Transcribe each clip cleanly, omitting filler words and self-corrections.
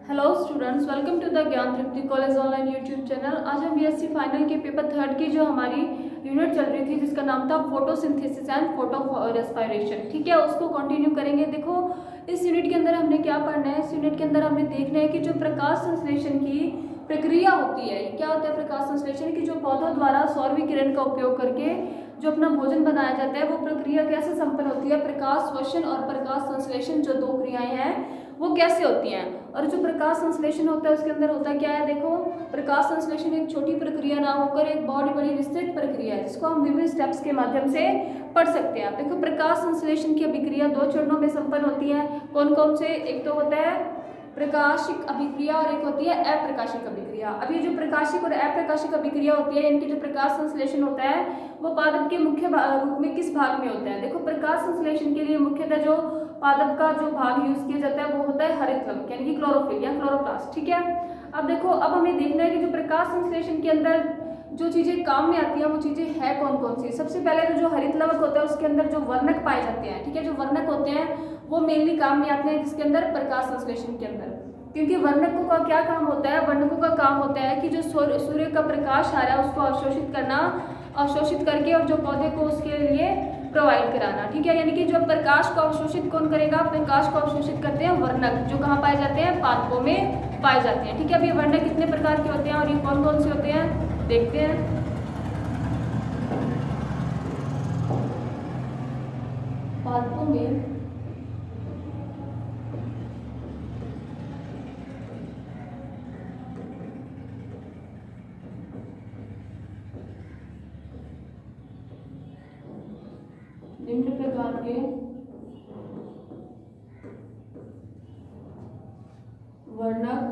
Hello students, welcome to the Gyan Tripti college online YouTube channel. आज हम BSc final के paper third की जो हमारी यूनिट चल रही थी जिसका नाम था फोटोसिंथेसिस एंड फोटो रेस्पिरेशन, ठीक है, उसको कंटिन्यू करेंगे। देखो इस यूनिट के अंदर हमने क्या पढ़ना है। इस यूनिट के अंदर हमने देखना है कि जो प्रकाश संश्लेषण की प्रक्रिया होती है, क्या होता है प्रकाश संश्लेषण की, जो पौधों द्वारा सौर विकिरण का उपयोग करके जो अपना भोजन बनाया जाता है वो प्रक्रिया कैसे संपन्न होती है। प्रकाश श्वसन और प्रकाश संश्लेषण जो दो क्रियाएं हैं वो कैसे होती हैं। और जो प्रकाश संश्लेषण होता है उसके अंदर होता क्या है, देखो प्रकाश संश्लेषण एक छोटी प्रक्रिया ना होकर एक बहुत बड़ी विस्तृत प्रक्रिया है जिसको हम विभिन्न स्टेप्स के माध्यम से पढ़ सकते हैं। देखो प्रकाश संश्लेषण की अभिक्रिया दो चरणों में संपन्न होती है। कौन कौन से, एक तो होता है प्रकाशिक अभिक्रिया और एक होती है अप्रकाशिक अभिक्रिया। अब ये जो प्रकाशिक और अप्रकाशिक अभिक्रिया होती है, इनकी जो प्रकाश संश्लेषण होता है वो पादप के मुख्य रूप में किस भाग में होता है। देखो प्रकाश संश्लेषण के लिए मुख्यतः जो पादप का जो भाग यूज किया जाता है वो होता है हरित लवक यानी कि क्लोरोफिल या क्लोरोप्लास्ट, ठीक है। अब देखो अब हमें देखना है कि जो प्रकाश संश्लेषण के अंदर जो चीजें काम में आती है वो चीजें है कौन कौन सी। सबसे पहले तो जो हरित लवक होता है उसके अंदर जो वर्णक पाए जाते हैं, ठीक है, जो वर्णक होते हैं वो मेनली काम में आते हैं जिसके अंदर प्रकाश संश्लेषण के अंदर, क्योंकि वर्णकों का क्या काम होता है, वर्णकों का काम होता है कि जो सूर्य का प्रकाश आ रहा है उसको अवशोषित करना, अवशोषित करके और जो पौधे को उसके लिए प्रोवाइड कराना, ठीक है। यानी कि जो प्रकाश को अवशोषित कौन करेगा, प्रकाश को अवशोषित करते हैं वर्णक, जो कहाँ पाए जाते हैं, पादपों में पाए जाते हैं, ठीक है। अब ये वर्णक कितने प्रकार के होते हैं और ये कौन कौन से होते हैं देखते हैं। पादपों में निम्न प्रकार के वर्णक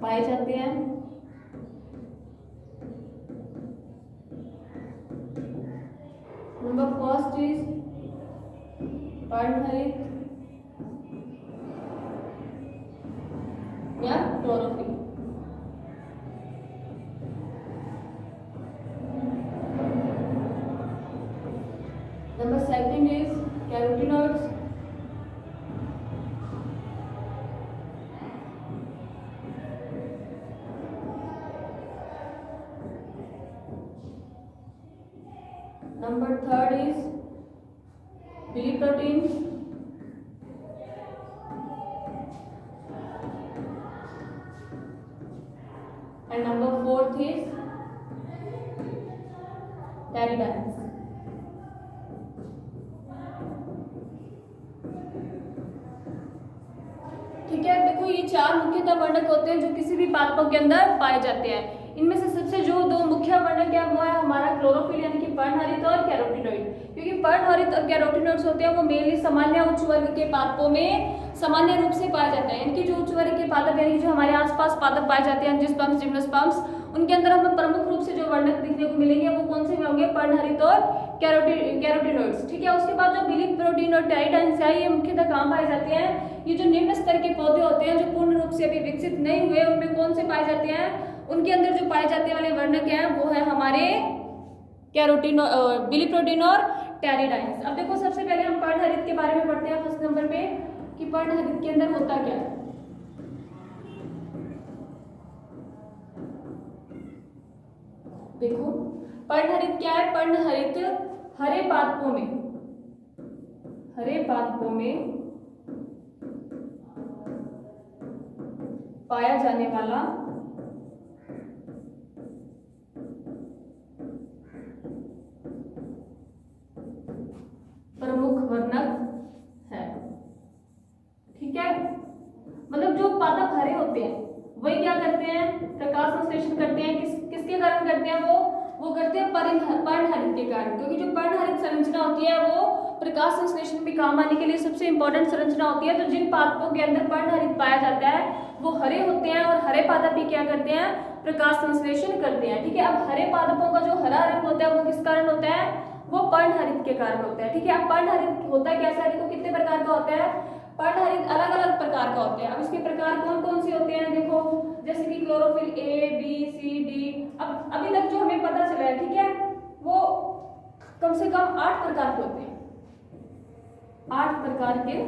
पाए जाते हैं। नंबर फर्स्ट इज पर्णहरित या chlorophyll. Number second is carotenoids. Number third is bilirubin. And number fourth is pteridines. ठीक है, देखो ये चार मुख्यतः वर्णक होते हैं जो किसी भी पादपों के अंदर पाए जाते हैं। इनमें से सबसे जो दो मुख्य वर्णक है वो है हमारा क्लोरोफिल यानी कि पर्णहरित और कैरोटीनॉइड, क्योंकि पर्णहरित और कैरोटीनॉइड्स होते हैं वो मेनली सामान्य उच्च वर्ग के पादपों में सामान्य रूप से पाए जाते हैं। यानी कि जो उच्च वर्ग के पादप यानी जो हमारे आसपास पादप पाए जाते हैं जिम्नोस्पर्म्स, जिम्नोस्पर्म्स, उनके अंदर हमें प्रमुख रूप से जो वर्णक दिखने को मिलेंगे वो कौन से होंगे, पर्णहरित और कैरोटीनॉइड्स, ठीक है। उसके बाद जो बिलिप्रोटीन और टेरिडाइन्स है ये मुख्यतः कहाँ पाए जाते हैं, ये जो निम्न स्तर के पौधे होते हैं जो पूर्ण रूप से अभी विकसित नहीं हुए उनमें कौन से पाए जाते हैं, उनके अंदर जो पाए जाने वाले वर्णक हैं वो है हमारे बिलिप्रोटीन और टेरिडाइन्स। अब देखो सबसे पहले हम पर्णहरित के बारे में पढ़ते हैं फर्स्ट नंबर पे कि पर्णहरित के अंदर होता क्या है। देखो पर्णहरित क्या है, पर्णहरित हरे पादपों में पाया जाने वाला प्रमुख वर्णक है, ठीक है। मतलब जो पादप हरे होते हैं वही क्या करते हैं, प्रकाश संश्लेषण करते हैं। किसके कारण करते हैं, वो करते हैं पर्णहरित के कारण, क्योंकि जो पर्णहरित संरचना होती है वो प्रकाश संश्लेषण में काम आने के लिए सबसे इंपॉर्टेंट संरचना होती है। तो जिन पादपों के अंदर पर्णहरित पाया जाता है वो हरे होते हैं और हरे पादप ही क्या करते हैं, प्रकाश संश्लेषण करते हैं, ठीक है। अब हरे पादपों का जो हरा रंग होता है वो किस कारण होता है, वो पर्णहरित के कारण होता है, ठीक है। अब पर्णहरित होता है कैसा, देखो कितने प्रकार का होता है, पर्णहरित अलग अलग प्रकार का होते हैं। अब इसके प्रकार कौन कौन से होते हैं, देखो जैसे कि chlorophyll A B C D. अब अभी तक जो हमें पता चला है, ठीक है, वो कम से कम 8 प्रकार के होते हैं। 8 प्रकार के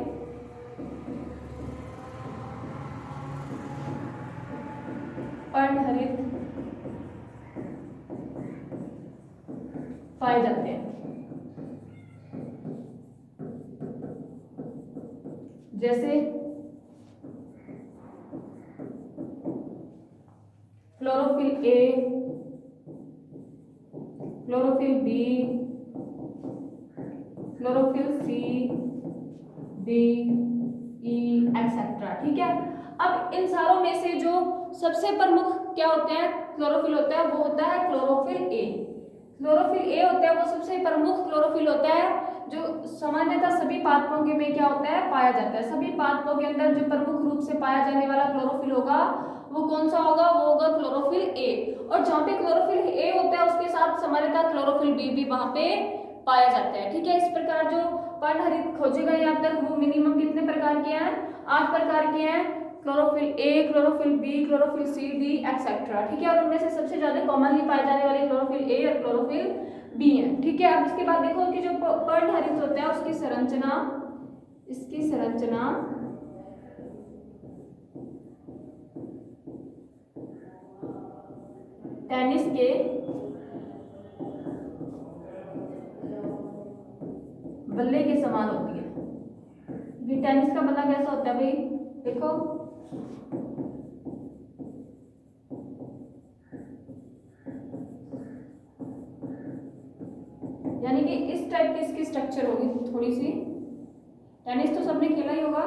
पर्णहरित पाए जाते हैं, जैसे chlorophyll A, chlorophyll B, chlorophyll C, D, E etcetera. ठीक है, अब इन सारों में से जो सबसे प्रमुख क्या होते हैं क्लोरोफिल होता है, वो होता है क्लोरोफिल ए। क्लोरोफिल ए होता है वो सबसे प्रमुख क्लोरोफिल होता है, जो सामान्यतः सभी पादपों के में क्या होता है पाया जाता है। सभी पादपों के अंदर जो प्रमुख रूप से पाया जाने वाला क्लोरोफिल होगा वो कौन सा होगा, वो होगा क्लोरोफिल ए। और जहाँ पे क्लोरोफिल ए होता है उसके साथ सामान्यतः क्लोरोफिल बी भी वहां पे पाया जाता है। ठीक है, इस प्रकार जो पर्णहरित खोजे गए अब तक वो मिनिमम कितने प्रकार के हैं, 8 प्रकार के हैं। Chlorophyll A, chlorophyll B, chlorophyll C, D etcetera. ठीक है, और उनमें से सबसे ज्यादा कॉमनली पाए जाने वाले क्लोरोफिल ए और क्लोरोफिल बी है। ठीक है, अब इसके बाद देखो कि जो पर्णहरित होता है उसकी संरचना, इसकी संरचना टेनिस के बल्ले के समान होती है। ये टेनिस का बल्ला कैसा होता है भाई, देखो यानी कि इस टाइप की इसकी स्ट्रक्चर होगी थोड़ी सी। टेनिस तो सबने खेला ही होगा।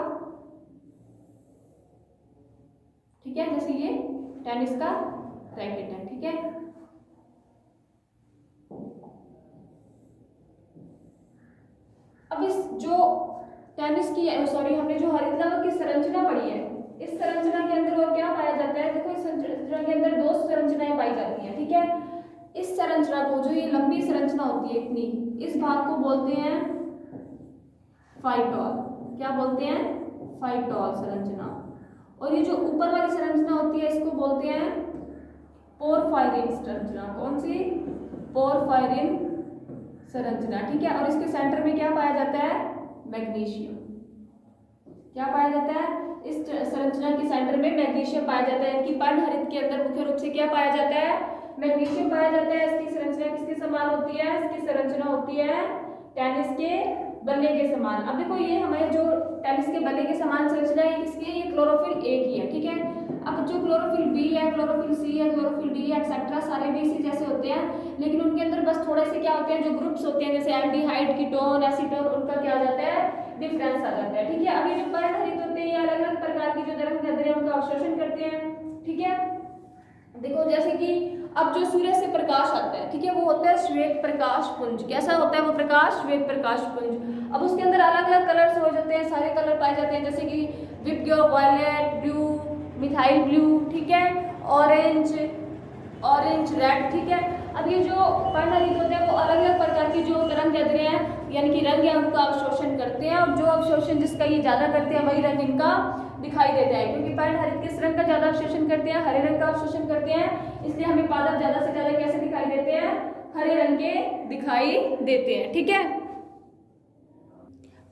ठीक है, जैसे ये टेनिस का रैकेट है। ठीक है, अब इस जो टेनिस की सॉरी हमने जो हरित लवक की संरचना पढ़ी है, इस संरचना के अंदर और क्या पाया जाता है, देखो इस संरचना के अंदर 2 संरचनाएं पाई जाती हैं। ठीक है, इस संरचना को, जो ये लंबी संरचना होती है इतनी, इस भाग को बोलते हैं फाइटोल। क्या बोलते हैं, फाइटोल संरचना। और ये जो ऊपर वाली संरचना होती है इसको बोलते हैं पोरफायरिन संरचना। कौन सी, पोरफायरिन संरचना। ठीक है, और इसके सेंटर में क्या पाया जाता है, मैग्नीशियम। क्या पाया जाता है, इस संरचना के सेंटर में मैग्नीशियम पाया जाता है। इनकी पर्णहरित के अंदर मुख्य रूप से क्या पाया जाता है, मैग्नीशियम पाया जाता है। इसकी संरचना किसके समान होती है, इसकी संरचना होती है टेनिस के बल्ले के समान। अब देखो ये हमारे जो टेनिस के बल्ले के समान संरचना है किसकी है, ये क्लोरोफिल ए की है। ठीक है, अब जो क्लोरोफिल बी है, क्लोरोफिल सी है, क्लोरोफिल डी एक्सेट्रा सारे भी इसी जैसे होते हैं, लेकिन उनके अंदर बस थोड़े से क्या होते हैं, जो ग्रुप्स होते हैं जैसे एल्डिहाइड, कीटोन, एसीटोन, उनका क्या आ जाता है, डिफरेंस आ जाता है। ठीक है, अब ये जो पर्णहरित होते हैं ये अलग अलग प्रकार की जो तरंग उनका अवशोषण करते हैं। ठीक है, देखो जैसे कि अब जो सूर्य से प्रकाश आता है, ठीक है, वो होता है श्वेत प्रकाश पुंज। कैसा होता है वो प्रकाश, श्वेत प्रकाश पुंज। अब उसके अंदर अलग अलग कलर्स हो जाते हैं, सारे कलर पाए जाते हैं, जैसे कि विबग्यो, वायलेट, ब्लू, मिथाइल ब्लू, ठीक है, ऑरेंज, ऑरेंज रेड। ठीक है, अब ये जो पर्णहरित होते हैं वो अलग अलग प्रकार की जो तरंग दैर्ध्य हैं यानी कि रंग है उनका अवशोषण करते हैं, और जो अवशोषण जिसका ये ज्यादा करते हैं वही रंग इनका दिखाई देता है। क्योंकि पर्णहरित किस रंग का ज्यादा अवशोषण करते हैं, हरे रंग का अवशोषण करते हैं, इसलिए हमें पादप ज्यादा से ज्यादा कैसे दिखाई देते हैं, हरे रंग के दिखाई देते हैं। ठीक है,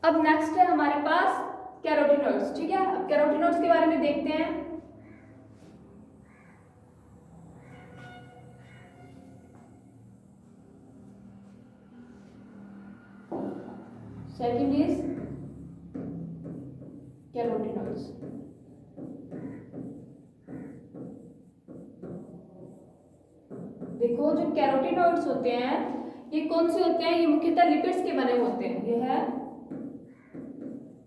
अब नेक्स्ट है हमारे पास कैरोटीनॉइड्स। ठीक है, अब कैरोटीनॉइड्स के बारे में देखते हैं। Second is carotenoids. देखो जो कैरोटीनॉइड्स होते हैं ये कौन से होते हैं, ये मुख्यतः लिपिड्स के बने होते हैं। ये है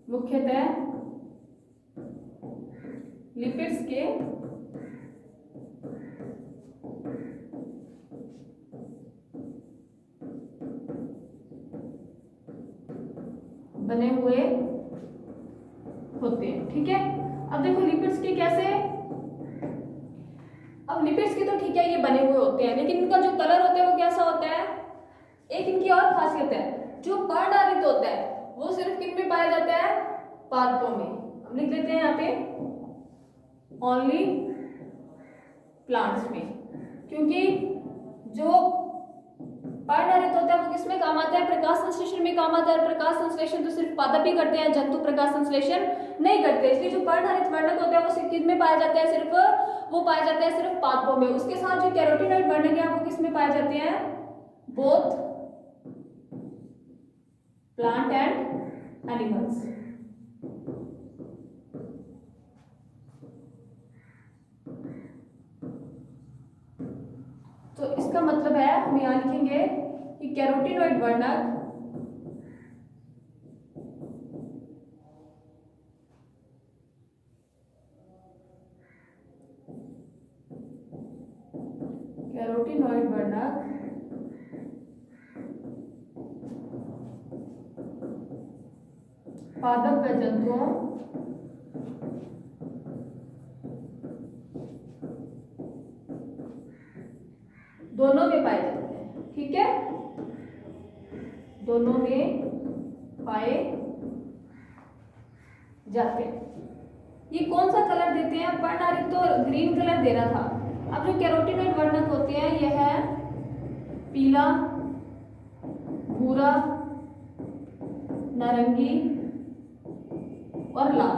मुख्यतः लिपिड्स के बने हुए होते हैं। ठीक है, अब देखो लिपिड्स के कैसे, अब लिपिड्स के तो ठीक है ये बने हुए होते हैं, लेकिन इनका जो कलर होता है वो कैसा होता है, एक इनकी और खासियत है, जो पर्णहरित होता है वो सिर्फ किन में पाया जाता है, पादपों में। हम लिख देते हैं यहाँ पे ओनली प्लांट्स में, क्योंकि जो पर्णहरित होता है वो किसमें काम आता है? प्रकाश संश्लेषण में काम आता है। प्रकाश संश्लेषण तो सिर्फ पादप ही करते हैं, जंतु प्रकाश संश्लेषण नहीं करते। इसलिए जो पर्णहरित वर्णक होते हैं वो किस में पाए जाते हैं? वो पाए जाते हैं सिर्फ पादपों में। उसके साथ जो कैरोटीनॉइड वर्णक है वो किसमें पाए जाते हैं? Both plant and animals. तो इसका मतलब है हम यहाँ लिखेंगे कि कैरोटीनॉइड वर्णक पादप व जंतुओं दोनों में पाए जाते हैं। ठीक है, दोनों में पाए जाते हैं। ये कौन सा कलर देते हैं? पर्णहरित तो ग्रीन कलर दे रहा था। अब जो कैरोटीनॉइड वर्णक होते हैं यह है पीला, भूरा, नारंगी और लाल,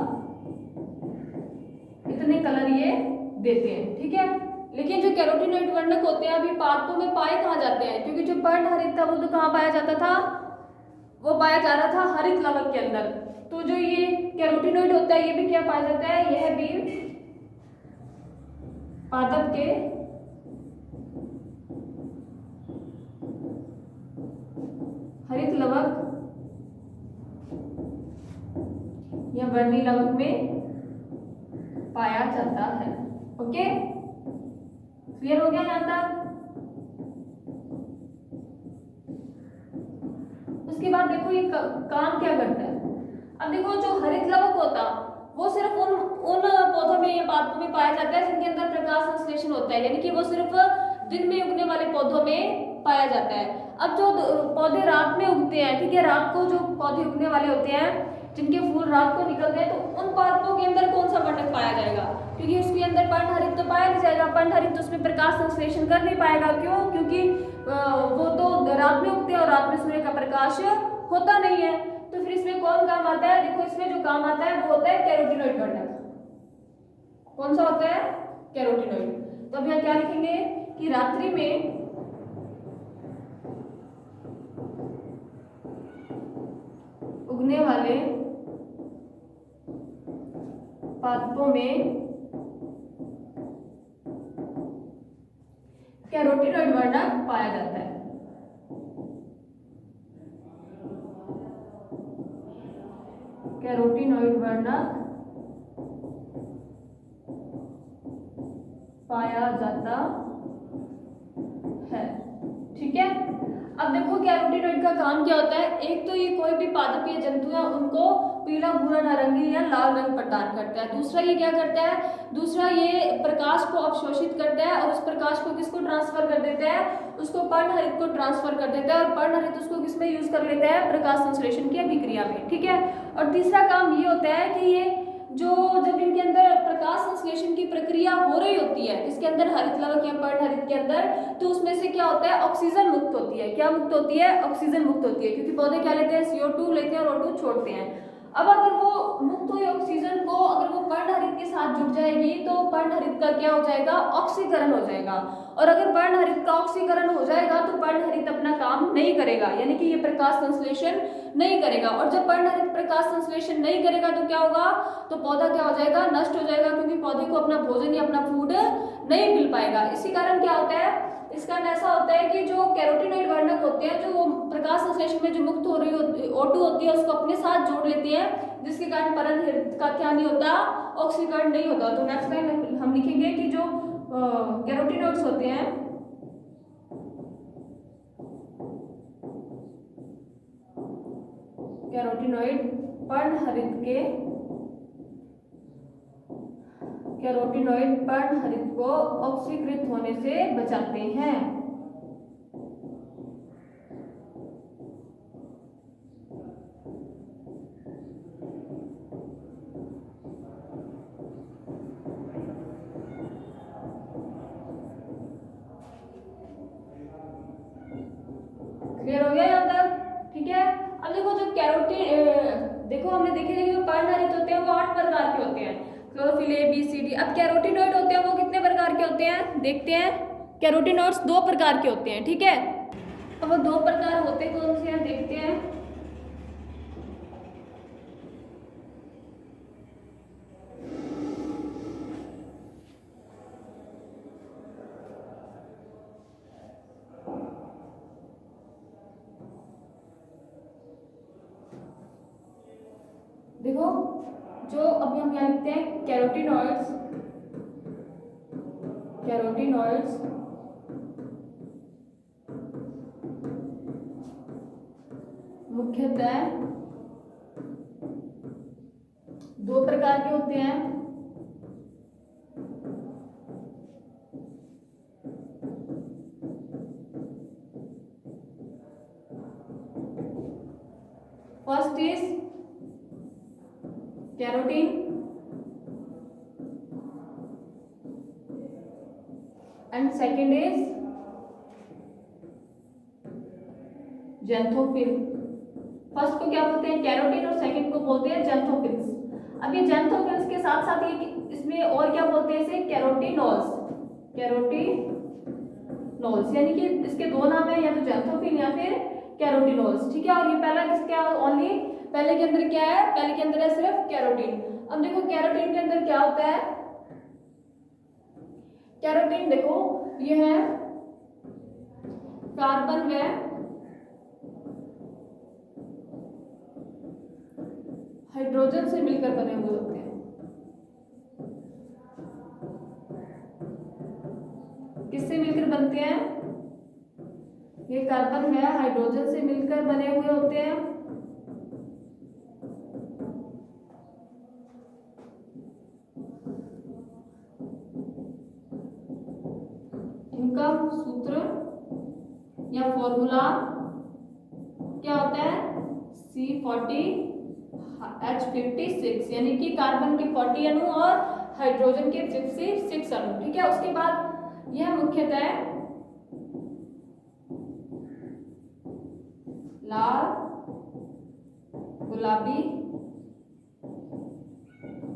इतने कलर ये देते हैं। ठीक है, लेकिन जो कैरोटीनॉइड वर्णक होते हैं अभी पादपों में पाए कहाँ जाते हैं? क्योंकि जो पर्णहरित था वो तो कहाँ पाया जाता था? वो पाया जा रहा था हरित लवक के अंदर। तो जो ये कैरोटीनॉइड होता है ये भी क्या पाया जाता है? यह भी पादप के हरित लवक या वर्णी लवक में पाया जाता है। ओके, क्लियर हो गया यहां तक? उसके बाद देखो ये काम क्या करता है। अब देखो जो हरित लवक होता वो सिर्फ उन पौधों में या पादपों में पाया जाता है जिनके अंदर प्रकाश संश्लेषण होता है, यानी कि वो सिर्फ दिन में उगने वाले पौधों में पाया जाता है। अब जो पौधे रात में उगते हैं, ठीक है, रात को जो पौधे उगने वाले होते हैं जिनके फूल रात को निकलते हैं, तो उन पादपों के अंदर कौन सा वर्णक पाया जाएगा? क्योंकि उसके अंदर पर्णहरित तो पाया नहीं जाएगा। पर्णहरित तो उसमें प्रकाश संश्लेषण कर नहीं पाएगा। क्यों? क्योंकि वो तो रात में उगते हैं और रात में सूर्य का प्रकाश होता नहीं है। तो फिर इसमें कौन काम आता है? देखो इसमें जो काम आता है वो होता है कैरोटीनॉइड वर्णक। कौन सा होता है? कैरोटीनॉइड। तो अब यहाँ क्या लिखेंगे कि रात्रि में उगने वाले पादपों में कैरोटीनॉइड वर्णक पाया जाता है। कैरोटीनॉइड वर्णक पाया जाता है। ठीक है, अब देखो कैरोटीनॉइड का काम क्या होता है। एक तो ये कोई भी पादप या जंतु है उनको पीला, भूरा, नारंगी या लाल रंग प्रदान करता है। दूसरा ये क्या करता है? दूसरा ये प्रकाश को अवशोषित करता है और उस प्रकाश को किसको ट्रांसफर कर देता है? उसको पर्णहरित को ट्रांसफर कर देता है और पर्णहरित उसको किसमें यूज कर लेता है? प्रकाश संश्लेषण की अभिक्रिया में। ठीक है, और तीसरा काम ये होता है कि ये जब इनके अंदर प्रकाश संश्लेषण की प्रक्रिया हो रही होती है, इसके अंदर हरित लवक या पर्णहरित के अंदर, तो उसमें से क्या होता है? ऑक्सीजन मुक्त होती है। क्या मुक्त होती है? ऑक्सीजन मुक्त होती है, क्योंकि पौधे क्या लेते हैं? CO2 लेते हैं और O2 छोड़ते हैं। अब अगर वो मुक्त हुई ऑक्सीजन को अगर वो पर्णहरित के साथ जुड़ जाएगी तो पर्णहरित का क्या हो जाएगा? ऑक्सीकरण हो जाएगा। और अगर पर्णहरित का ऑक्सीकरण हो जाएगा तो पर्णहरित अपना काम नहीं करेगा, यानी कि ये प्रकाश संश्लेषण नहीं करेगा। और जब पर्णहरित प्रकाश संश्लेषण नहीं करेगा तो क्या होगा? तो पौधा क्या हो जाएगा? नष्ट हो जाएगा, क्योंकि पौधे को अपना भोजन या अपना फूड नहीं मिल पाएगा। इसी कारण क्या होता है? इस कारण ऐसा होता है कि जो कैरोटीनॉइड वर्णक होते हैं जो प्रकाश संश्लेषण में जो मुक्त हो रही O2 होती है उसको अपने साथ जोड़ लेते हैं, जिसके कारण पर्णहरित का क्या नहीं होता? ऑक्सीकरण नहीं होता। तो नेक्स्ट लाइन हम लिखेंगे कि जो कैरोटीनॉइड्स होते हैं कैरोटीनॉइड पर्णहरित को ऑक्सीकृत होने से बचाते हैं। कैरोटीन देखो हमने देखे थे जो पर्णहरित होते हैं वो 8 प्रकार के होते हैं, chlorophyll A B C D. अब कैरोटीनॉइड होते हैं वो कितने प्रकार के होते हैं देखते हैं। कैरोटीनॉइड्स 2 प्रकार के होते हैं, ठीक है। अब वो 2 प्रकार होते कौन से हैं देखते हैं। देखो जो अभी हम यहाँ लिखते हैं कैरोटीनॉइड्स, कैरोटीनॉइड्स मुख्यतः 2 प्रकार के होते हैं। First is carotene and second is xanthophyll. First को क्या बोलते हैं कैरोटीन और सेकंड को बोलते हैं ज़ैंथोफिल्स। अब ये ज़ैंथोफिल्स के साथ साथ ये इसमें और क्या बोलते हैं इसे कैरोटीनोल्स, कैरोटीनोल्स यानी कि इसके 2 नाम है, या तो ज़ैंथोफिल या फिर कैरोटीनोल्स, ठीक है। और ये पहला किसका ओनली पहले के अंदर क्या है, पहले के अंदर है सिर्फ कैरोटीन। अब देखो कैरोटीन के अंदर क्या होता है। कैरोटीन देखो ये है कार्बन व हाइड्रोजन से मिलकर बने हुए होते हैं। किससे मिलकर बनते हैं, ये कार्बन व हाइड्रोजन से मिलकर बने हुए होते हैं। इनका सूत्र या फॉर्मूला क्या होता है C40H56 यानी कि कार्बन के 40 अणु और हाइड्रोजन के 56 अणु, ठीक है। उसके बाद यह मुख्यतः लाल, गुलाबी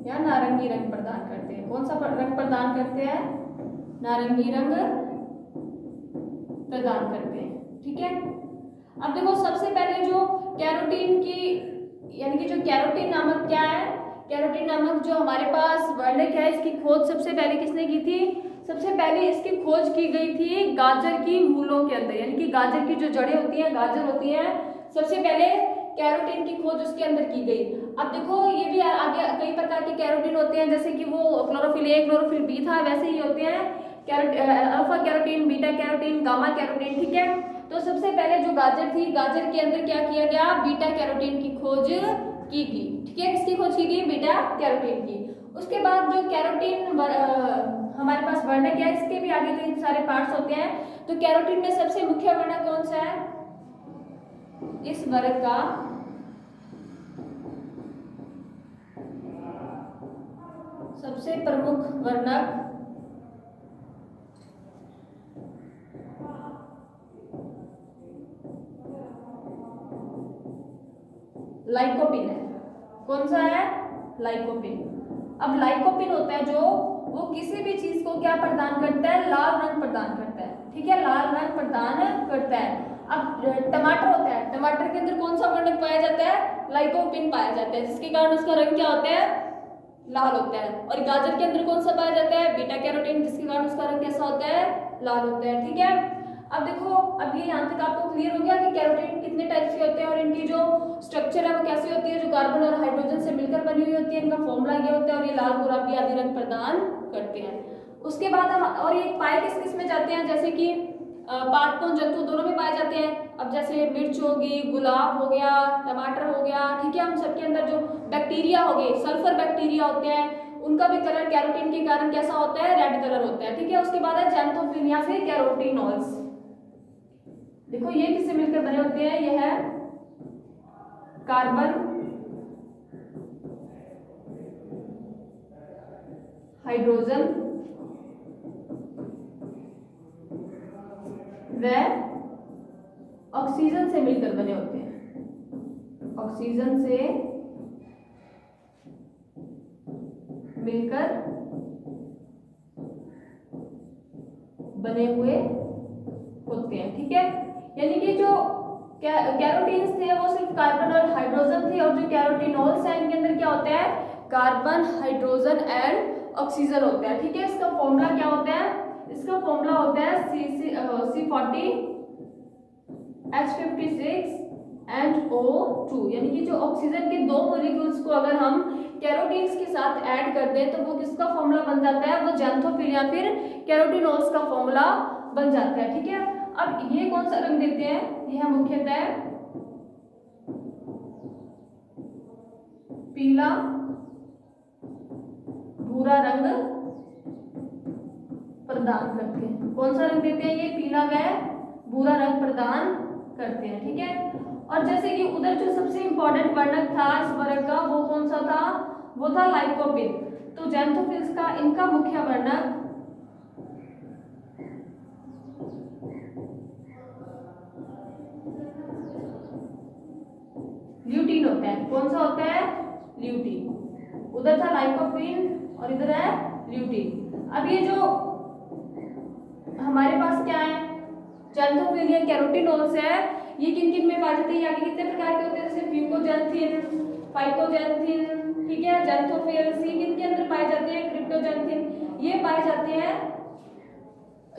या नारंगी रंग प्रदान करते हैं। कौन सा रंग प्रदान करते हैं, नारंगी रंग प्रदान करते हैं, ठीक है। अब देखो सबसे पहले जो कैरोटीन की यानी कि जो कैरोटीन नामक क्या है, कैरोटीन नामक जो हमारे पास वर्णक है इसकी खोज सबसे पहले किसने की थी। सबसे पहले इसकी खोज की गई थी गाजर की मूलों के अंदर, यानी कि गाजर की जो जड़ें होती हैं, गाजर होती हैं, सबसे पहले कैरोटीन की खोज उसके अंदर की गई। अब देखो ये भी आगे कई प्रकार के कैरोटीन होते हैं, जैसे कि वो क्लोरोफिल ए क्लोरोफिल बी था, वैसे ही होते हैं alpha carotene, beta carotene, gamma carotene, ठीक है। तो सबसे पहले जो गाजर थी, गाजर के अंदर क्या किया गया, बीटा कैरोटीन की खोज की गई, ठीक है। किसकी खोज की गई, बीटा कैरोटीन की। उसके बाद जो कैरोटीन हमारे पास वर्णक है, इसके भी आगे कई सारे पार्ट्स होते हैं। तो कैरोटीन में सबसे मुख्य वर्णक कौन सा है, इस वर्ग का सबसे प्रमुख वर्णक लाइकोपिन है। कौन सा है, लाइकोपिन। अब लाइकोपिन होता है जो वो किसी भी चीज को क्या प्रदान करता है, लाल रंग प्रदान करता है, ठीक है, लाल रंग प्रदान करता है। अब टमाटर होता है, टमाटर के अंदर कौन सा वर्णक पाया जाता है, लाइकोपिन पाया जाता है, जिसके कारण उसका रंग क्या होता है, लाल होता है। और गाजर के अंदर कौन सा पाया जाता है, बीटा कैरोटीन, जिसके कारण उसका रंग कैसा होता है, लाल होता है, ठीक है। अब देखो अब ये यहाँ तक आपको क्लियर हो गया कि कैरोटीन कितने टाइप के होते हैं और इनकी जो स्ट्रक्चर है वो कैसी होती है, जो कार्बन और हाइड्रोजन से मिलकर बनी हुई होती है, इनका फॉर्मूला ये होता है और ये लाल, गुलाबी आदि रंग प्रदान करते हैं। उसके बाद हम और ये पाए किस किस में जाते हैं, जैसे कि पादपों जंतु दोनों में पाए जाते हैं। अब जैसे मिर्च होगी, गुलाब हो गया, टमाटर हो गया, ठीक है। हम सबके अंदर जो बैक्टीरिया हो गए, सल्फर बैक्टीरिया होते हैं, उनका भी कलर कैरोटीन के कारण कैसा होता है, रेड कलर होता है, ठीक है। उसके बाद है ज़ैंथोफिल या फिर कैरोटीनॉल्स। देखो ये किससे मिलकर बने होते हैं, यह है कार्बन, हाइड्रोजन व ऑक्सीजन से मिलकर बने होते हैं। ऑक्सीजन से मिलकर बने हुए होते हैं। ठीक है, यानी कि जो कैरोटीन्स थे वो सिर्फ कार्बन और हाइड्रोजन थे, और जो कैरोटीनॉल्स हैं इनके अंदर क्या होता है, कार्बन, हाइड्रोजन एंड ऑक्सीजन होता है। ठीक है, इसका फॉर्मूला क्या होता है, इसका फॉर्मूला होता है C40 H56 एंड O2, यानी कि जो ऑक्सीजन के दो मॉलिक्यूल्स को अगर हम कैरोटीन्स के साथ ऐड कर दें तो वो किसका फॉर्मूला बन जाता है, वो ज़ैंथोफिल या फिर कैरोटीनॉल्स का फॉर्मूला बन जाता है। ठीक है, अब ये कौन सा रंग देते हैं, यह मुख्यतः पीला भूरा रंग प्रदान करते हैं। कौन सा रंग देते हैं, ये पीला व भूरा रंग प्रदान करते हैं। ठीक है, और जैसे कि उधर जो सबसे इंपॉर्टेंट वर्णक था इस वर्ग का, वो कौन सा था, वो था लाइकोपिन। तो ज़ैंथोफिल्स का इनका मुख्य वर्णक ल्यूटीन होता है। कौन सा होता है, ल्यूटीन। उधर था लाइकोपिन और इधर है ल्यूटीन। अब ये जो हमारे पास क्या है, ज़ैंथोफिल या कैरोटीनॉल्स है, ये किन किन में पाए जाते हैं, आगे कितने प्रकार के होते हैं, जैसे फ्यूकोजैंथिन, फाइकोजैंथिन, ठीक है, ज़ैंथोफिल्स, ये किन के अंदर पाए जाते हैं, क्रिप्टोजैंथिन, ये पाए जाते हैं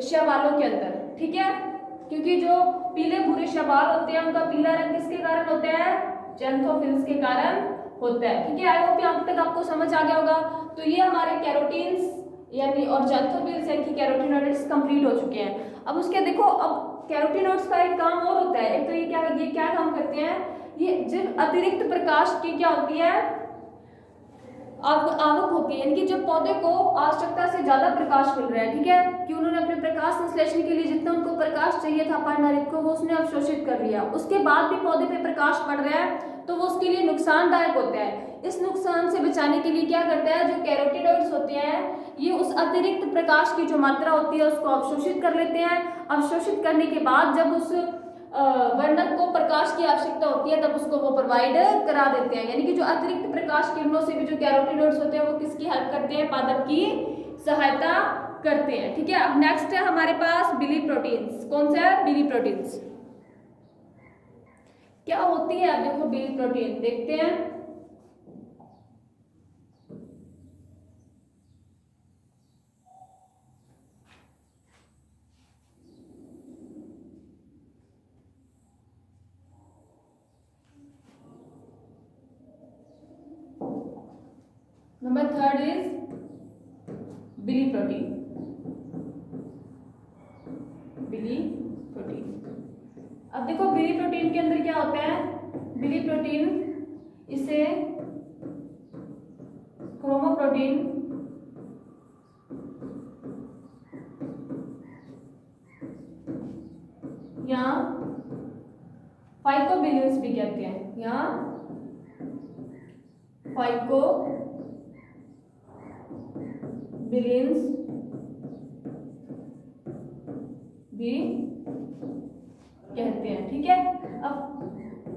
शैवालों के अंदर। ठीक है, क्योंकि जो पीले भूरे शैवाल होते हैं उनका पीला रंग किसके कारण होता है, ज़ैंथोफिल्स के कारण होता है। ठीक है, आई होप यहाँ तक आपको समझ आ गया होगा। तो ये हमारे कैरोटीन्स यानी और ज़ैंथोफिल्स यानी कि कैरोटीनॉइड्स कंप्लीट हो चुके हैं। अब उसके देखो, अब कैरोटीनॉइड्स का एक काम और होता है, एक तो ये क्या काम करते हैं, ये जब अतिरिक्त प्रकाश की क्या होती है, आवक होती है, यानी कि जब पौधे को आवश्यकता से ज्यादा प्रकाश मिल रहा है, ठीक है, कि उन्होंने अपने प्रकाश संश्लेषण के लिए जितना उनको प्रकाश चाहिए था पर्णहरित को, वो उसने अवशोषित कर लिया, उसके बाद भी पौधे पे प्रकाश पड़ रहा है तो वो उसके लिए नुकसानदायक होता है। इस नुकसान से बचाने के लिए क्या करता है, जो कैरोटीनॉइड्स होते हैं ये उस अतिरिक्त प्रकाश की जो मात्रा होती है उसको अवशोषित कर लेते हैं। अवशोषित करने के बाद जब उस वर्णक को प्रकाश की आवश्यकता होती है तब उसको वो प्रोवाइड करा देते हैं। यानी कि जो अतिरिक्त प्रकाश किरणों से भी जो कैरोटीनॉइड्स होते हैं वो किसकी हेल्प करते हैं, पादप की सहायता करते हैं। ठीक है, अब नेक्स्ट है हमारे पास बिली प्रोटीन्स। कौन सा है, बिली प्रोटीन्स क्या होती है, अब देखो बिली प्रोटीन देखते हैं। Number third is biliprotein. Biliprotein, अब देखो बिली प्रोटीन के अंदर क्या होता है, बिली प्रोटीन इसे क्रोमोप्रोटीन या फाइकोबिलियंस भी कहते हैं, या फाइकोबिलियंस भी कहते हैं। ठीक है, अब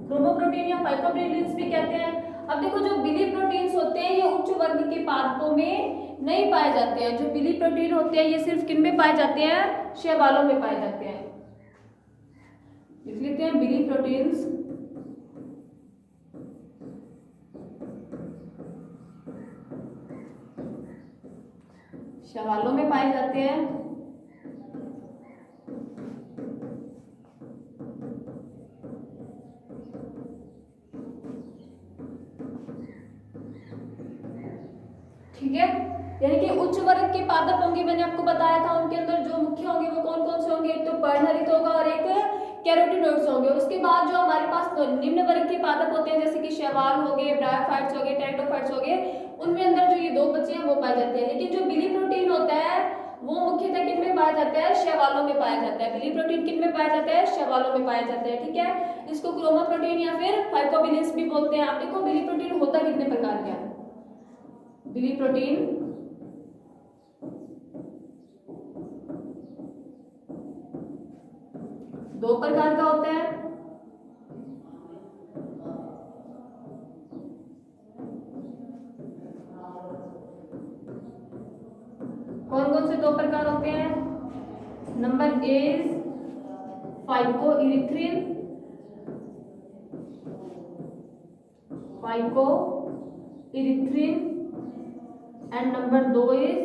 क्रोमोप्रोटीन या फाइकोबिलियंस भी कहते हैं। अब देखो जो बिली प्रोटीन्स होते हैं ये उच्च वर्ग के पादपों में नहीं पाए जाते हैं। जो बिली प्रोटीन होते हैं ये सिर्फ किन में पाए जाते हैं, शैवालों में पाए जाते हैं। लिख लेते हैं बिली प्रोटीन्स शैवालों में पाए जाते हैं। ठीक है, यानी कि उच्च वर्ग के पादप होंगे, मैंने आपको बताया था उनके अंदर जो मुख्य होंगे वो कौन कौन से होंगे, एक तो पर्णहरित होगा और एक कैरोटीनॉइड्स होंगे। और उसके बाद जो हमारे पास तो निम्न वर्ग के पादप होते हैं जैसे कि शैवाल हो गए, ब्रायोफाइट्स हो गए, टेरिडोफाइट्स हो गए, उनमें अंदर जो ये दो बचे हैं वो पाए जाते हैं। लेकिन जो बिली प्रोटीन होता है वो मुख्यतः किन में पाया जाता है, शैवालों में पाया जाता है। बिली प्रोटीन किन में पाया जाता है, शैवालों में पाया जाता है। ठीक है, इसको क्रोमोप्रोटीन या फिर फाइकोबिलियंस भी बोलते हैं। आप देखो बिली प्रोटीन होता कितने प्रकार का है, बिली प्रोटीन दो प्रकार का होता है। दो प्रकार होते हैं। Number is phycoerythrin, and number 2 is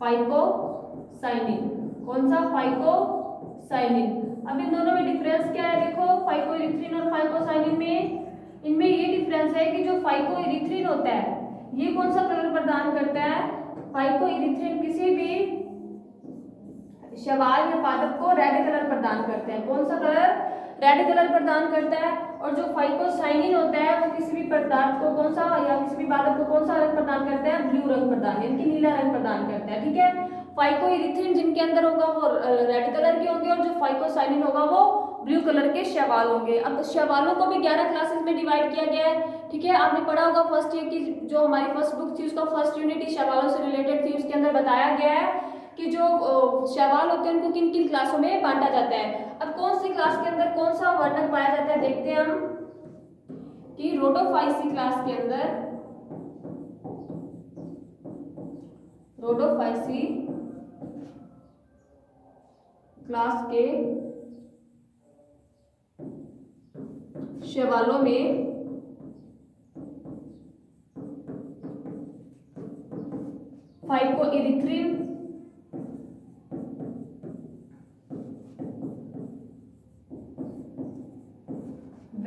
phycocyanin. कौन सा? फाइकोसाइनिन। अब इन दोनों में डिफरेंस क्या है? देखो फाइकोइरिथ्रिन और फाइकोसाइनिन में, इनमें ये डिफरेंस है कि जो फाइकोइरिथ्रिन होता है ये कौन सा कलर प्रदान करता है? फाइकोइरिथ्रिन किसी भी शैवाल या पादप को रेड कलर प्रदान करते हैं। कौन सा कलर? रेड कलर प्रदान करता है। और जो फाइकोसाइनिन होता है वो किसी भी पदार्थ को कौन सा या किसी भी पादप को कौन सा रंग प्रदान करता है? ब्लू रंग प्रदान, यानी कि नीला रंग प्रदान करता है। ठीक है, फाइकोइरिथ्रिन जिनके अंदर होगा वो रेड कलर के होंगे और जो फाइकोसाइनिन होगा वो ब्लू कलर के शैवाल होंगे। अब शैवालों को भी 11 क्लासेस में डिवाइड किया गया है। ठीक है, आपने पढ़ा होगा फर्स्ट ईयर की जो हमारी फर्स्ट बुक थी उसका फर्स्ट यूनिट ही शैवालों से रिलेटेड थी। उसके अंदर बताया गया है कि जो शैवाल होते हैं उनको किन किन क्लासों में बांटा जाता है। अब कौन सी क्लास के अंदर कौन सा वर्णक पाया जाता है देखते हैं हम कि रोडोफाइसी क्लास के अंदर, रोडोफाइसी क्लास के शैवालों में फाइकोइरिथ्रिन व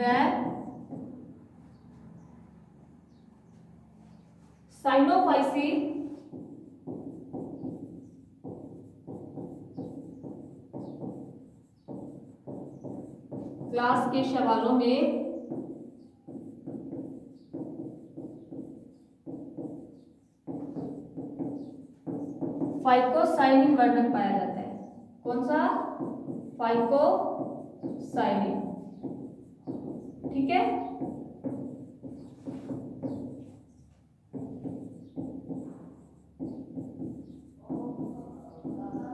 साइनोफाइसी क्लास के शैवालों में फाइकोसाइनिन वर्णक पाया जाता है। कौन सा? फाइकोसाइनिन। ठीक है,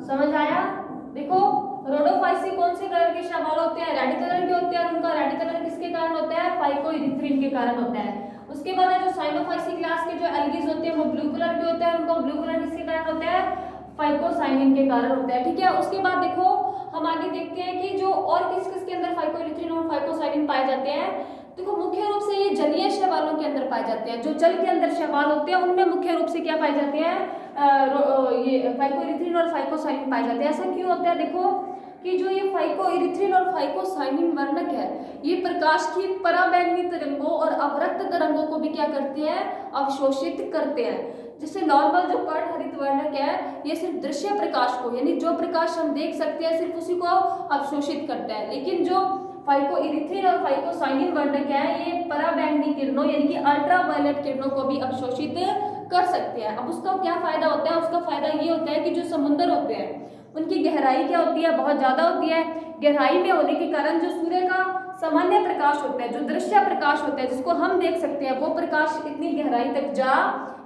समझ आया? देखो रोडोफाइसी कौन से कलर के शैवाल होते हैं? रेड कलर के होते हैं। और उनका रेड कलर किसके कारण होता है? फाइकोइरिथ्रिन के कारण होता है। उसके बाद है जो साइनोफाइसी क्लास के जो एल्गीज होते हैं वो ब्लू कलर के होते हैं। उनको ब्लू कलर किसके कारण होता है? फाइकोसाइनिन के कारण होता है। ठीक है, उसके बाद देखो हम आगे देखते हैं कि जो और किस किस के अंदर फाइकोइरिथ्रिन और फाइकोसाइनिन पाए जाते हैं। देखो मुख्य रूप से ये जलीय शैवालों के अंदर पाए जाते हैं। जो जल के अंदर शैवाल होते हैं उनमें मुख्य रूप से क्या पाए जाते हैं? ये फाइकोइरिथ्रिन और फाइकोसाइनिन पाए जाते हैं। ऐसा क्यों होता है? देखो कि जो ये फाइकोइरिथ्रिन और फाइकोसाइनिन वर्णक है ये प्रकाश की पराबैंगनी तरंगों और अवरक्त तरंगों को भी क्या करते हैं? अवशोषित करते हैं। जैसे नॉर्मल जो पर्णहरित वर्णक है ये सिर्फ दृश्य प्रकाश को, यानी जो प्रकाश हम देख सकते हैं सिर्फ उसी को अवशोषित करता है। लेकिन जो फाइकोइरिथ्रिन और फाइकोसाइनिन वर्णक है ये पराबैंगनी किरणों यानी कि अल्ट्रावायलेट किरणों को भी अवशोषित कर सकते हैं। अब उसका क्या फायदा होता है? उसका फायदा ये होता है कि जो समुद्र होते हैं उनकी गहराई क्या होती है? बहुत ज्यादा होती है। गहराई में होने के कारण जो सूर्य का सामान्य प्रकाश होता है, जो दृश्य प्रकाश होता है जिसको हम देख सकते हैं, वो प्रकाश इतनी गहराई तक जा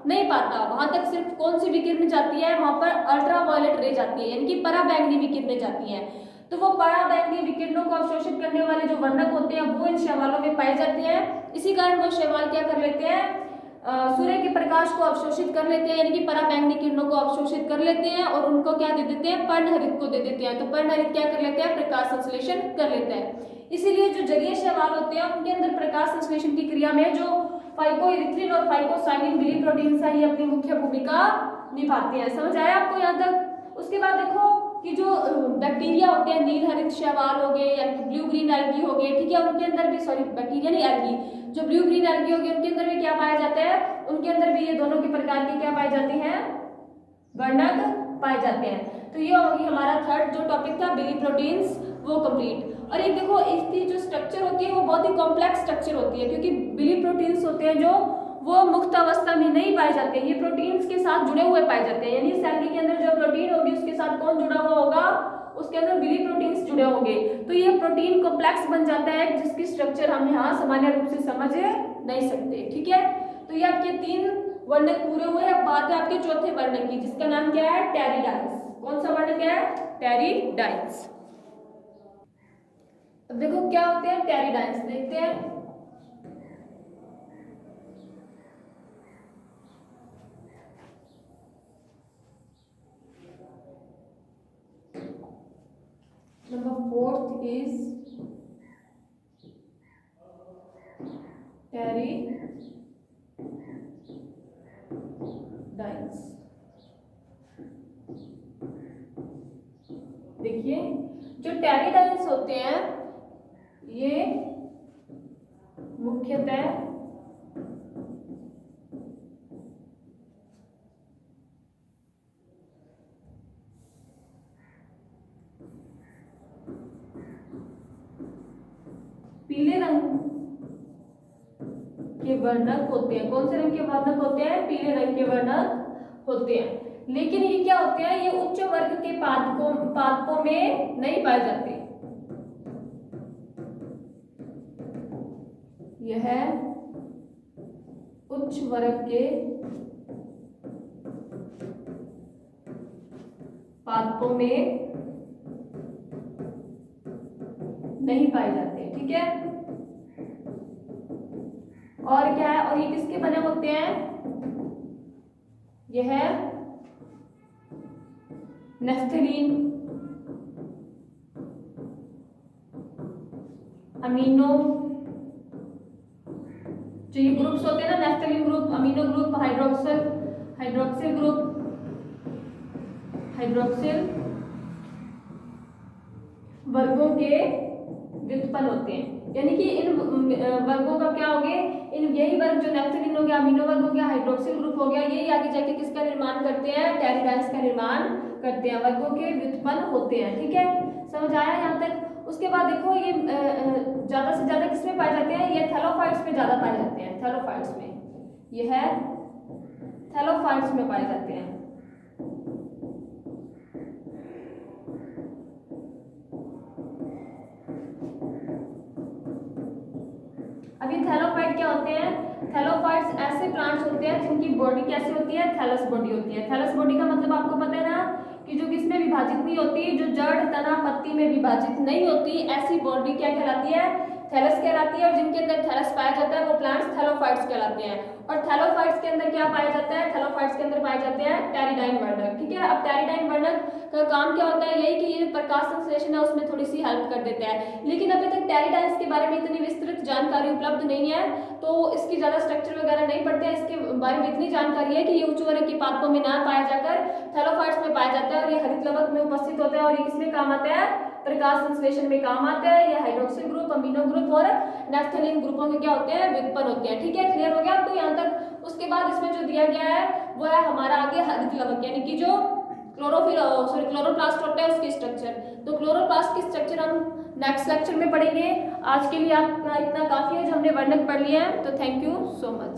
नहीं पाता। वहां तक सिर्फ कौन सी विकिरण जाती है? वहां पर अल्ट्रावायलेट रे जाती है, यानी कि पराबैंगनी विकिरणें जाती हैं। तो वो पराबैंगनी विकिरणों को अवशोषित करने वाले जो वर्णक होते हैं वो इन शैवालों में पाए जाते हैं। इसी कारण वो शैवाल क्या कर लेते हैं? सूर्य के प्रकाश को अवशोषित कर लेते हैं, यानी कि पराबैंगनी किरणों को अवशोषित कर लेते हैं और उनको क्या दे देते हैं? पर्णहरित को दे देते हैं। तो पर्णहरित क्या कर लेते हैं? प्रकाश संश्लेषण कर लेते हैं। इसीलिए जो जलीय शैवाल होते हैं उनके अंदर प्रकाश संश्लेषण की क्रिया में जो फाइकोइरिथ्रिन और फाइकोसाइनिन बिली प्रोटीन ही अपनी मुख्य भूमिका निभाते हैं। समझ आया आपको यहाँ तक? उसके बाद देखो कि जो बैक्टीरिया होते हैं, नील हरित शैवाल हो गए या ब्लू ग्रीन एल्गी हो गए, ठीक है, उनके अंदर भी बैक्टीरिया नहीं एल्गी, जो ब्लू ग्रीन एल्गी हो गए उनके अंदर भी क्या पाया जाता है? उनके अंदर भी ये दोनों के प्रकार के क्या पाए जाते हैं? वर्णक पाए जाते हैं। तो ये होगी हमारा थर्ड जो टॉपिक था बिली प्रोटीन्स, वो कंप्लीट। और एक देखो इसकी जो स्ट्रक्चर होती है वो बहुत ही कॉम्प्लेक्स स्ट्रक्चर होती है, क्योंकि बिली प्रोटीन्स होते हैं जो वो मुक्त अवस्था में नहीं पाए जाते, ये प्रोटीन्स के साथ जुड़े हुए पाए जाते हैं। यानी सेल के अंदर जो प्रोटीन होगी उसके साथ कौन जुड़ा हुआ होगा? उसके अंदर बिली प्रोटीन्स जुड़े होंगे। तो ये प्रोटीन कॉम्प्लेक्स बन जाता है जिसकी स्ट्रक्चर हम यहाँ सामान्य रूप से समझ नहीं सकते। ठीक है, तो ये आपके 3 वर्णक पूरे हुए। अब बात है आपके चौथे वर्णक की, जिसका नाम क्या है? टेरिडाइन्स। कौन सा वर्णक है? टेरिडाइन्स। अब देखो क्या होते हैं टेरिडाइन्स, देखते हैं। Fourth is pteridines. देखिए जो टेरिडाइन्स होते हैं ये मुख्यतः पीले रंग के वर्णक होते हैं। कौन से रंग के वर्णक होते हैं? पीले रंग के वर्णक होते हैं। लेकिन ये क्या होते हैं? ये उच्च वर्ग के पादपों में नहीं पाए जाते। यह उच्च वर्ग के पादपों में नहीं पाए जाते। ठीक है, और क्या है? और ये किसके बने होते हैं? यह नेफ्थलीन अमीनो, जो ये ग्रुप्स होते हैं ना, naphthalene group, amino group, hydroxyl group, hydroxyl वर्गों के व्युत्पन्न होते हैं। यानी कि इन वर्गों का क्या हो गया? यही वर्ग जो नेफ्थलीन हो गया, अमीनो वर्ग हो गया, हाइड्रोक्सिल ग्रुप हो गया, यही आगे जाके किसका निर्माण करते हैं? टेरिडाइन्स का निर्माण करते हैं, वर्गों के व्युत्पन्न होते हैं। ठीक है, समझ आया यहाँ तक? उसके बाद देखो ये ज्यादा से ज्यादा किसमें पाए जाते हैं? ये थैलोफाइट्स में ज्यादा पाए जाते हैं। थैलोफाइट्स में, ये है थैलोफाइट्स में पाए जाते हैं। अभी थैलोफाइट क्या होते हैं? थैलोफाइट्स ऐसे प्लांट्स होते हैं जिनकी बॉडी कैसी होती है? थैलस बॉडी होती है। थैलस बॉडी का मतलब आपको पता है ना कि जो किसमें विभाजित नहीं होती, जो जड़, तना, पत्ती में विभाजित नहीं होती, ऐसी बॉडी क्या कहलाती है? थैलस कहलाती है। और जिनके अंदर थैलस पाया जाता है वो प्लांट्स थैलोफाइट्स कहलाते हैं। और थैलोफाइट्स के अंदर क्या पाया जाता है? थैलोफाइट्स के अंदर पाए जाते हैं टेरिडाइन वर्णक। ठीक है, अब टेरिडाइन वर्णक का काम क्या होता है? यही कि ये प्रकाश संश्लेषण है उसमें थोड़ी सी हेल्प कर देता है। लेकिन अभी तक टेरिडाइन्स के बारे में इतनी विस्तृत जानकारी उपलब्ध नहीं है, तो इसकी ज्यादा स्ट्रक्चर वगैरह नहीं पढ़ते हैं। इसके बारे में इतनी जानकारी है कि ये उच्च वर्ग के पादपों में ना पाया जाकर थैलोफाइट्स में पाया जाता है, और ये हरित लवक में उपस्थित होता है। और ये किसमें काम आता है? प्रकाश संश्लेषण में काम आता है। ये हाइड्रोक्सिल ग्रुप, अमीनो ग्रुप और नेफ्थलीन ग्रुपों के क्या होते हैं? व्युत्पन्न होते हैं। ठीक है, क्लियर हो गया आपको यहाँ तक? उसके बाद इसमें जो दिया गया है वो है हमारा आगे हरित लवक, यानी कि जो क्लोरोप्लास्ट होता है उसकी स्ट्रक्चर। तो क्लोरोप्लास्ट की स्ट्रक्चर हम नेक्स्ट लेक्चर में पढ़ेंगे। आज के लिए आपका इतना काफी है जो हमने वर्णक पढ़ लिया है। तो थैंक यू सो मच।